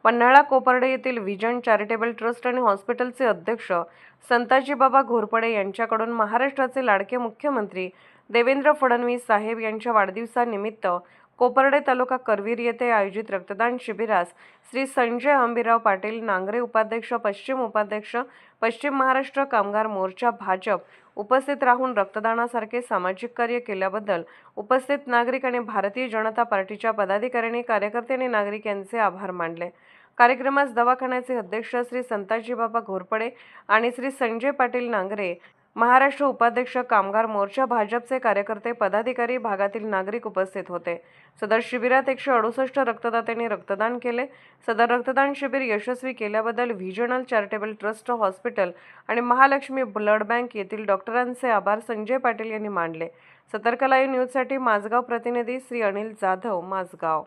पन्हाळा कोपर्डे येथील vision charitable trust आणि हॉस्पिटलचे अध्यक्ष संताजीबाबा घोरपडे यांच्याकडून महाराष्ट्राचे लाडके मुख्यमंत्री देवेंद्र फडणवीस साहेब यांच्या वाढदिवसानिमित्त कोपर्डे तालुका करवीर येथे आयोजित रक्तदान शिबिरास श्री संजय हंबीरराव पाटील नांगरे उपाध्यक्ष पश्चिम महाराष्ट्र कामगार मोर्चा भाजप उपस्थित राहून रक्तदानासारखे सामाजिक कार्य केल्याबद्दल उपस्थित नागरिक आणि भारतीय जनता पार्टीच्या पदाधिकाऱ्यांनी कार्यकर्त्यांनी नागरिक यांचे आभार मानले। कार्यक्रमास दवाखान्याचे अध्यक्ष श्री संताजीबाबा घोरपडे आणि श्री संजय पाटील नांगरे, महाराष्ट्र उपाध्यक्ष कामगार मोर्चा भाजपचे कार्यकर्ते पदाधिकारी भागातील नागरिक उपस्थित होते। सदर शिबिरात 168 रक्तदात्यांनी रक्तदान केले। सदर रक्तदान शिबिर यशस्वी केल्याबद्दल व्हिजनल चॅरिटेबल ट्रस्ट, हॉस्पिटल आणि महालक्ष्मी ब्लड बँक येथील डॉक्टरांचे आभार संजय पाटील यांनी मानले। सतर्क लाईव्ह न्यूजसाठी माझगाव प्रतिनिधी श्री अनिल जाधव, माझगाव।